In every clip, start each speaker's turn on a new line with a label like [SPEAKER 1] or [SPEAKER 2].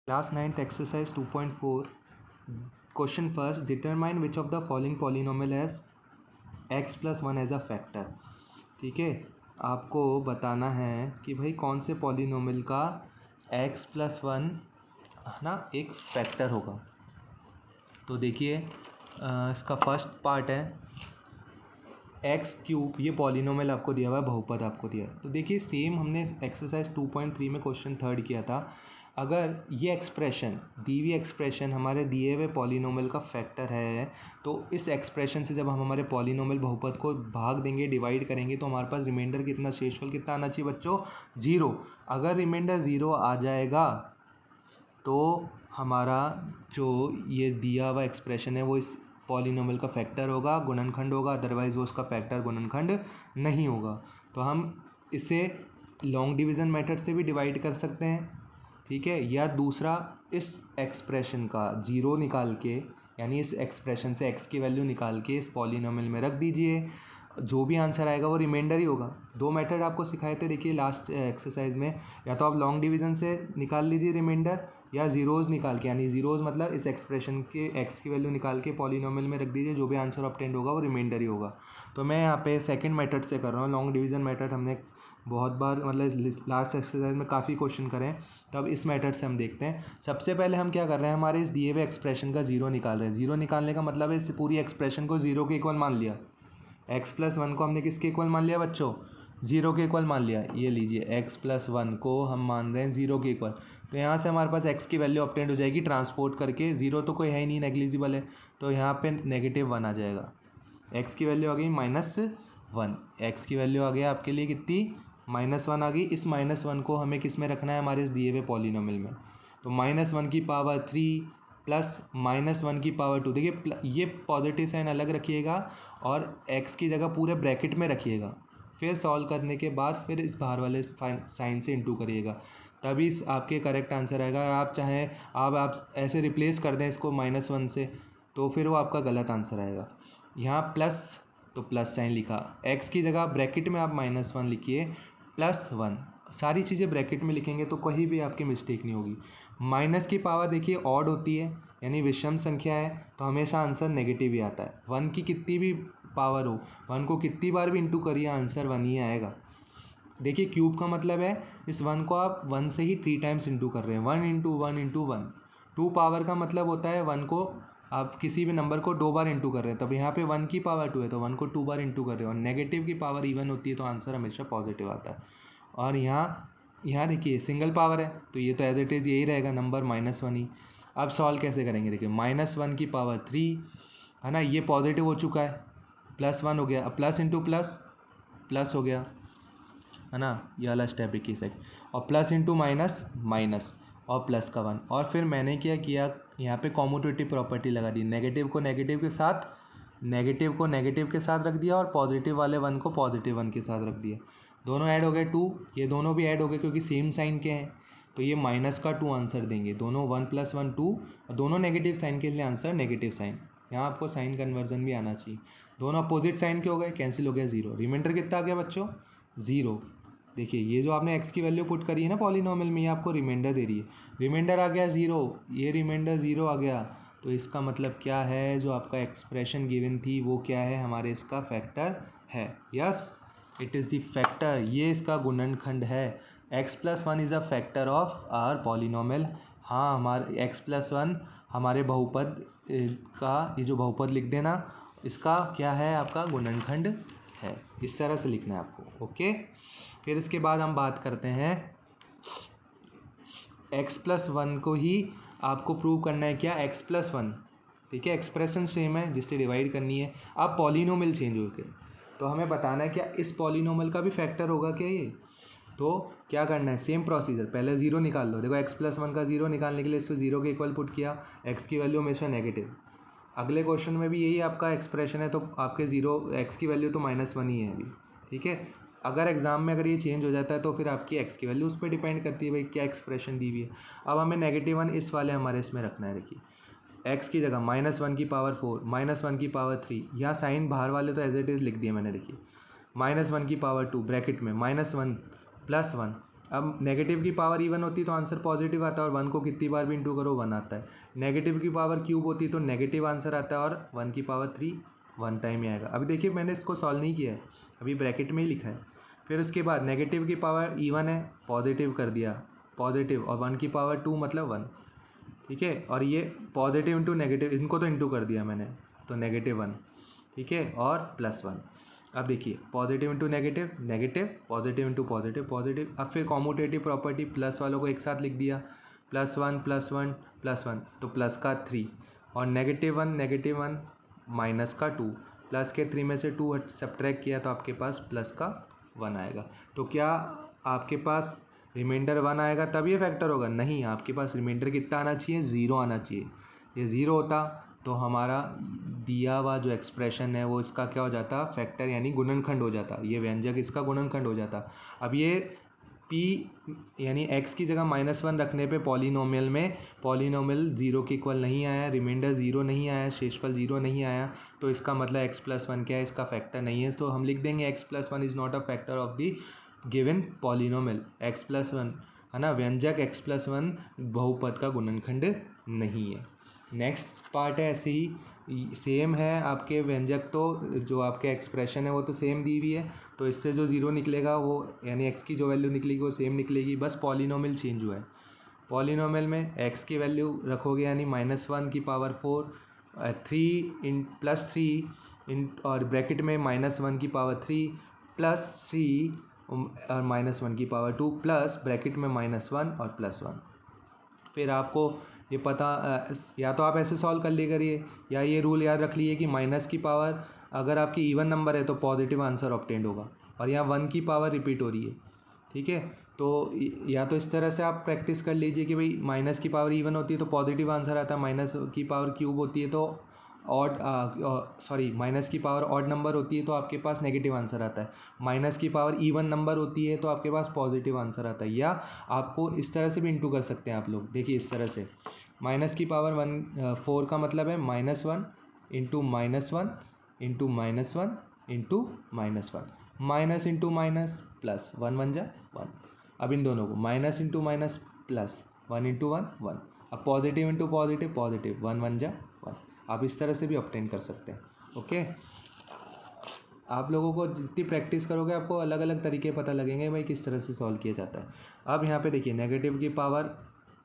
[SPEAKER 1] Class 9th exercise 2.4 question first, determine which of the following polynomial has x plus 1 as a factor। ठीक है, आपको बताना है कि भाई कौन से पॉलीनोमियल का x plus 1 है ना एक फैक्टर होगा। तो देखिए इसका फर्स्ट पार्ट है एक्स क्यूब, ये पॉलीनोमियल आपको दिया हुआ है, बहुपद आपको दिया है। तो देखिए सेम हमने एक्सरसाइज 2.3 में क्वेश्चन थर्ड किया था। अगर ये एक्सप्रेशन दी हुई एक्सप्रेशन हमारे दिए हुए पॉलीनोमियल का फैक्टर है, तो इस एक्सप्रेशन से जब हम हमारे पॉलीनोमियल बहुपद को भाग देंगे, डिवाइड करेंगे, तो हमारे पास रिमाइंडर कितना, शेषफल कितना आना चाहिए बच्चों, 0। अगर रिमाइंडर 0 आ जाएगा तो हमारा जो ये दिया हुआ एक्सप्रेशन है वो इस पॉलीनोमियल का फैक्टर होगा, गुणनखंड होगा, अदरवाइज़ वो उसका फैक्टर गुणनखंड नहीं होगा। तो हम इसे लॉन्ग डिवीज़न मेथड से भी डिवाइड कर सकते हैं, ठीक है, या दूसरा इस एक्सप्रेशन का जीरो निकाल के, यानी इस एक्सप्रेशन से x की वैल्यू निकाल के इस पॉलीनोमियल में रख दीजिए, जो भी आंसर आएगा वो रिमाइंडर ही होगा। दो मेथड आपको सिखाए थे देखिए लास्ट एक्सरसाइज में, या तो आप लॉन्ग डिवीज़न से निकाल लीजिए रिमाइंडर, या ज़ीरोज़ निकाल के, यानी ज़ीरोज़ मतलब इस एक्सप्रेशन के x की वैल्यू निकाल के पॉलीनोमियल में रख दीजिए, जो भी आंसर ऑब्टेंड होगा वो रिमाइंडर ही होगा। तो मैं यहाँ पे सेकंड मेथड से कर रहा हूँ। लॉन्ग डिवीज़न मेथड हमने बहुत बार मतलब लास्ट एक्सरसाइज में काफ़ी क्वेश्चन करें, तो अब इस मेथड से हम देखते हैं। सबसे पहले हम क्या कर रहे हैं, हमारे इस दिए हुए एक्सप्रेशन का जीरो निकाल रहे हैं। जीरो निकालने का मतलब है इस पूरी एक्सप्रेशन को जीरो के इक्वल मान लिया। x प्लस 1 को हमने किसके इक्वल मान लिया बच्चों, जीरो के इक्वल मान लिया। ये लीजिए x प्लस 1 को हम मान रहे हैं जीरो के इक्वल। तो यहाँ से हमारे पास x की वैल्यू ऑब्टेंड हो जाएगी ट्रांसपोर्ट करके, जीरो तो कोई है ही नहीं, नेग्लिजिबल है, तो यहाँ पे -1 आ जाएगा। x की वैल्यू आ गई -1, x की वैल्यू आ गया आपके लिए कितनी, -1 आ गई। इस -1 को हमें किस में रखना है, हमारे इस दिए हुए पॉलीनोमियल में। तो -1 की पावर 3 प्लस -1 की पावर 2, देखिए ये पॉजिटिव साइन अलग रखिएगा और x की जगह पूरे ब्रैकेट में रखिएगा। फिर सॉल्व करने के बाद फिर इस बाहर वाले साइन से इंटू करिएगा, तभी आपके करेक्ट आंसर आएगा। आप चाहें आप ऐसे रिप्लेस कर दें इसको -1 से, तो फिर वो आपका गलत आंसर आएगा। यहाँ प्लस, तो प्लस साइन लिखा, x की जगह ब्रैकेट में आप -1 लिखिए, +1, सारी चीज़ें ब्रैकेट में लिखेंगे तो कहीं भी आपकी मिस्टेक नहीं होगी। माइनस की पावर देखिए ऑड होती है, यानी विषम संख्या है, तो हमेशा आंसर नेगेटिव ही आता है। 1 की कितनी भी पावर हो, 1 को कितनी बार भी इंटू करिए, आंसर 1 ही आएगा। देखिए क्यूब का मतलब है इस 1 को आप 1 से ही 3 टाइम्स इंटू कर रहे हैं, 1 इंटू 1 इंटू 1। 2 पावर का मतलब होता है 1 को आप किसी भी नंबर को 2 बार इंटू कर रहे हैं, तब यहाँ पे 1 की पावर 2 है तो 1 को 2 बार इंटू कर रहे हो। और नेगेटिव की पावर इवन होती है तो आंसर हमेशा पॉजिटिव आता है। और यहाँ देखिए सिंगल पावर है, तो ये तो एज इट इज़ यही रहेगा नंबर -1 ही। अब सॉल्व कैसे करेंगे, देखिए -1 की पावर 3 है ना, ये पॉजिटिव हो चुका है, +1 हो गया, अब प्लस इंटू प्लस प्लस हो गया है ना, ये वाला स्टेप एक ही सेक, और प्लस इंटू माइनस माइनस, और प्लस का 1। और फिर मैंने क्या किया, यहाँ पे कॉम्यूटेटिव प्रॉपर्टी लगा दी, नेगेटिव को नेगेटिव के साथ रख दिया, और पॉजिटिव वाले 1 को पॉजिटिव 1 के साथ रख दिया। दोनों ऐड हो गए 2, ये दोनों भी ऐड हो गए क्योंकि सेम साइन के हैं, तो ये -2 आंसर देंगे। दोनों 1 + 1 2, और दोनों नेगेटिव साइन के लिए आंसर नेगेटिव साइन। यहाँ आपको साइन कन्वर्जन भी आना चाहिए। दोनों अपोजिट साइन के हो गए, कैंसिल हो गया, 0। रिमाइंडर कितना आ गया बच्चों, 0। देखिए ये जो आपने x की वैल्यू पुट करी है ना पॉलीनोमियल में, ये आपको रिमाइंडर दे रही है, रिमाइंडर आ गया 0, ये रिमाइंडर 0 आ गया। तो इसका मतलब क्या है, जो आपका एक्सप्रेशन गिवन थी वो क्या है, हमारे इसका फैक्टर है। Yes, it is the factor, ये इसका गुणनखंड है। x + 1 is a factor of our polynomial. हाँ, हमारे x + 1 हमारे बहुपद का, ये जो बहुपद लिख देना, इसका क्या है, आपका गुणनखंड है। इस तरह से लिखना है आपको, ओके। फिर इसके बाद हम बात करते हैं x + 1 को ही आपको प्रूव करना है क्या, x + 1, ठीक है, एक्सप्रेशन सेम है जिससे डिवाइड करनी है। अब पॉलीनोमियल चेंज हो गए, तो हमें बताना है क्या इस पॉलीनोमियल का भी फैक्टर होगा क्या ये। तो क्या करना है, सेम प्रोसीजर, पहले 0 निकाल लो। देखो x + 1 का 0 निकालने के लिए इसको 0 के इक्वल पुट किया, x की वैल्यू हमेशा नेगेटिव। अगले क्वेश्चन में भी यही आपका एक्सप्रेशन है, तो आपके 0 x की वैल्यू तो -1 ही है अभी, ठीक है। अगर एग्जाम में अगर ये चेंज हो जाता है तो फिर आपकी x की वैल्यू उस पर डिपेंड करती है, भाई क्या एक्सप्रेशन दी हुई है। अब हमें -1 इस वाले हमारे इसमें रखना है। देखिए x की जगह -1 की पावर 4, -1 की पावर 3, यहाँ साइन बाहर वाले तो एज इट इज़ लिख दिए मैंने। देखिए -1 की पावर 2 ब्रैकेट में, -1 + 1 अब नेगेटिव की पावर इवन होती है तो आंसर पॉजिटिव आता है, और 1 को कितनी बार भी इंटू करो 1 आता है। नेगेटिव की पावर क्यूब होती है तो नेगेटिव आंसर आता है, और 1 की पावर 3 1 टाइम ही आएगा। अभी देखिए मैंने इसको सॉल्व नहीं किया है, अभी ब्रैकेट में ही लिखा है। फिर उसके बाद नेगेटिव की पावर इवन है, पॉजिटिव कर दिया पॉजिटिव, और 1 की पावर 2 मतलब 1, ठीक है। और ये पॉजिटिव इंटू नेगेटिव, इनको तो इंटू कर दिया मैंने, तो -1, ठीक है, और +1। अब देखिए positive into negative, negative, positive into positive, positive. अब फिर कॉम्यूटेटिव प्रॉपर्टी, प्लस वालों को एक साथ लिख दिया, +1 +1 +1, तो प्लस का 3, और -1 माइनस का 2, प्लस के 3 में से 2 सब्ट्रैक्ट किया तो आपके पास प्लस का 1 आएगा। तो क्या आपके पास रिमाइंडर 1 आएगा तब ये फैक्टर होगा? नहीं, आपके पास रिमाइंडर कितना आना चाहिए? 0 आना चाहिए। ये 0 होता तो हमारा दिया हुआ जो एक्सप्रेशन है वो इसका क्या हो जाता? फैक्टर यानी गुणनखंड हो जाता, ये व्यंजक इसका गुणनखंड हो जाता। अब ये p यानी x की जगह -1 रखने पे पॉलीनोमियल में पॉलीनोमियल 0 के इक्वल नहीं आया, रिमाइंडर 0 नहीं आया, शेषफल 0 नहीं आया, तो इसका मतलब x+1 क्या है? इसका फैक्टर नहीं है। तो हम लिख देंगे x+1 is not a factor of the given polynomial. x+1 है ना, व्यंजक x+1 बहुपद का गुणनखंड नहीं है। नेक्स्ट पार्ट है ऐसे ही सेम है आपके व्यंजक, तो जो आपके एक्सप्रेशन है वो तो सेम दी हुई है, तो इससे जो 0 निकलेगा वो यानी x की जो वैल्यू निकलेगी वो सेम निकलेगी, बस पॉलीनोमियल चेंज हुआ है। पॉलीनोमियल में x की वैल्यू रखोगे यानी -1 की पावर 4 3 +3 और ब्रैकेट में -1 की पावर 3 +3 और -1 की पावर 2 प्लस ब्रैकेट में -1 और +1। फिर आपको ये पता या तो आप ऐसे सॉल्व कर लिया करिए, या ये रूल याद रख लीजिए कि माइनस की पावर अगर आपकी इवन नंबर है तो पॉजिटिव आंसर ऑब्टेंड होगा, और यहाँ 1 की पावर रिपीट हो रही है, ठीक है। तो या तो इस तरह से आप प्रैक्टिस कर लीजिए कि भाई माइनस की पावर इवन होती है तो पॉजिटिव आंसर आता है, माइनस की पावर क्यूब होती है तो माइनस की पावर ऑड नंबर होती है तो आपके पास नेगेटिव आंसर आता है, माइनस की पावर इवन नंबर होती है तो आपके पास पॉजिटिव आंसर आता है। या आपको इस तरह से भी इंटू कर सकते हैं आप लोग, देखिए इस तरह से माइनस की पावर 4 का मतलब है -1 into -1 into -1 into -1, minus into minus plus 1 1 जा 1। अब इन दोनों को minus into minus plus 1 into 1 1। अब पॉजिटिव इंटू पॉजिटिव पॉजिटिव 1 1 जा 1। आप इस तरह से भी ऑब्टेन कर सकते हैं। ओके, आप लोगों को जितनी प्रैक्टिस करोगे आपको अलग अलग तरीके पता लगेंगे भाई किस तरह से सॉल्व किया जाता है। अब यहाँ पे देखिए नेगेटिव की पावर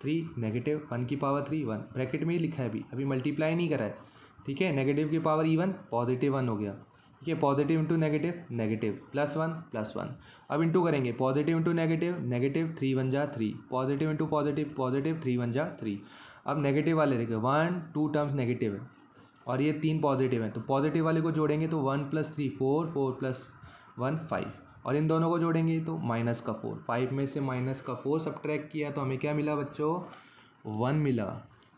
[SPEAKER 1] 3 नेगेटिव, 1 की पावर 3 1, ब्रैकेट में ही लिखा है, अभी मल्टीप्लाई नहीं करा है, ठीक है। नेगेटिव की पावर इवन पॉजिटिव 1 हो गया, ठीक है। पॉजिटिव इंटू नेगेटिव नेगेटिव +1 अब इंटू करेंगे पॉजिटिव इंटू नेगेटिव नेगेटिव 3 1 जा 3, पॉजिटिव इंटू पॉजिटिव पॉजिटिव 3 1 जा 3। अब नेगेटिव वाले देखिए 1 2 टर्म्स नेगेटिव है और ये 3 पॉजिटिव हैं, तो पॉजिटिव वाले को जोड़ेंगे तो 1 + 3 4 4 + 1 5, और इन दोनों को जोड़ेंगे तो -4 5 में से -4 सब्ट्रैक्ट किया तो हमें क्या मिला बच्चों? 1 मिला।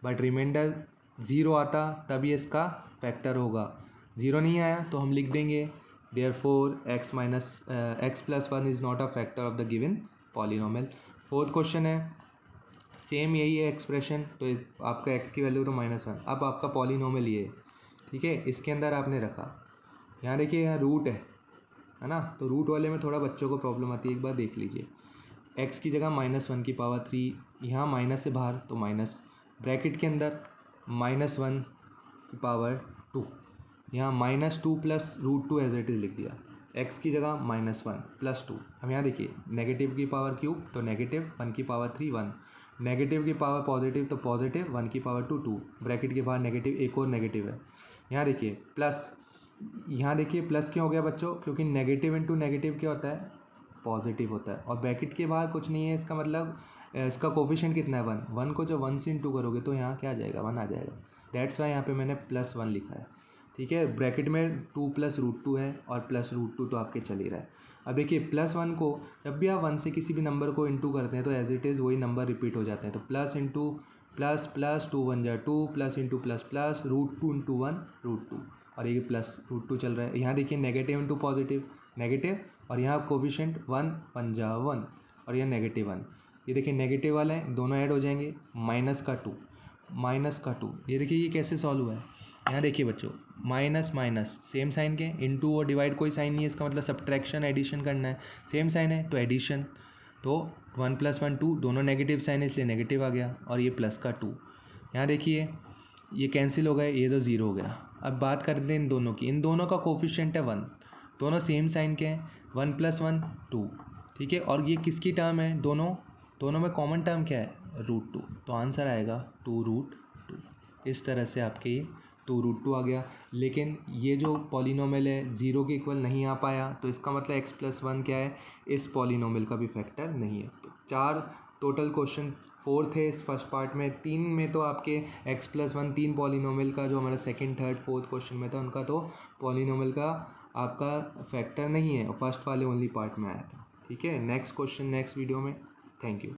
[SPEAKER 1] बट रिमाइंडर 0 आता तभी इसका फैक्टर होगा, 0 नहीं आया तो हम लिख देंगे therefore x+1 is not a factor of the given polynomial. Fourth question है सेम यही है एक्सप्रेशन, तो आपका x की वैल्यू तो -1। अब आपका पॉलीनोमियल ये है, ठीक है, इसके अंदर आपने रखा, यहाँ देखिए यहाँ रूट है ना, तो रूट वाले में थोड़ा बच्चों को प्रॉब्लम आती है, एक बार देख लीजिए। x की जगह -1 की पावर 3, यहाँ माइनस से बाहर तो माइनस, ब्रैकेट के अंदर -1 की पावर 2, यहाँ -2 + √2 एज इट इज़ लिख दिया, x की जगह -1 + 2। अब यहाँ देखिए नेगेटिव की पावर क्यूब तो नेगेटिव, 1 की पावर 3 1, नेगेटिव की पावर पॉजिटिव तो पॉजिटिव, 1 की पावर 2 2, ब्रैकेट के बाहर नेगेटिव एक और नेगेटिव है। यहाँ देखिए प्लस, यहाँ देखिए प्लस क्यों हो गया बच्चों? क्योंकि नेगेटिव इंटू नेगेटिव क्या होता है? पॉजिटिव होता है, और ब्रैकेट के बाहर कुछ नहीं है, इसका मतलब इसका कोफिशिएंट कितना है? 1 1 को जब 1 से इंटू करोगे तो यहाँ क्या आ जाएगा? 1 आ जाएगा। दैट्स वाई यहाँ पे मैंने +1 लिखा है, ठीक है। ब्रैकेट में 2 + √2 है और +√2 तो आपके चल ही रहा है। अब देखिए +1 को जब भी आप 1 से किसी भी नंबर को इंटू करते हैं तो एज इट इज़ वही नंबर रिपीट हो जाते हैं, तो प्लस इंटू प्लस प्लस 2 1 जा 2 plus into plus plus √2 into 1 √2, और ये +√2 चल रहा है। यहाँ देखिए नेगेटिव इंटू पॉजिटिव नेगेटिव, और यहाँ कोफिशिएंट 1 1 जा 1, और यह -1, ये देखिए नेगेटिव वाले हैं, दोनों ऐड हो जाएंगे, -2 ये देखिए ये कैसे सॉल्व हुआ है। यहाँ देखिए बच्चों माइनस माइनस सेम साइन के, इंटू और डिवाइड कोई साइन नहीं है, इसका मतलब सब्ट्रैक्शन एडिशन करना है, सेम साइन है तो एडिशन, तो 1 + 1 2, दोनों नेगेटिव साइन है इसलिए नेगेटिव आ गया, और ये प्लस का 2। यहाँ देखिए ये कैंसिल हो गए, ये तो ज़ीरो हो गया। अब बात करते हैं इन दोनों की, इन दोनों का कोफिशिएंट है 1, दोनों सेम साइन के हैं, 1 + 1 2, ठीक है। और ये किसकी टर्म है, दोनों में कॉमन टर्म क्या है, √2, तो आंसर आएगा 2√2। इस तरह से आपके ये 2√2 आ गया। लेकिन ये जो पॉलीनोमियल है 0 के इक्वल नहीं आ पाया, तो इसका मतलब x + 1 क्या है, इस पॉलीनोमियल का भी फैक्टर नहीं है। तो 4 टोटल क्वेश्चन 4 थे इस फर्स्ट पार्ट में। 3 में तो आपके x + 1 3 पॉलीनोमियल का जो हमारा सेकंड थर्ड फोर्थ क्वेश्चन में था, उनका तो पॉलीनोमियल का आपका फैक्टर नहीं है, फर्स्ट वाले ओनली पार्ट में आया था, ठीक है। नेक्स्ट क्वेश्चन नेक्स्ट वीडियो में। Thank you.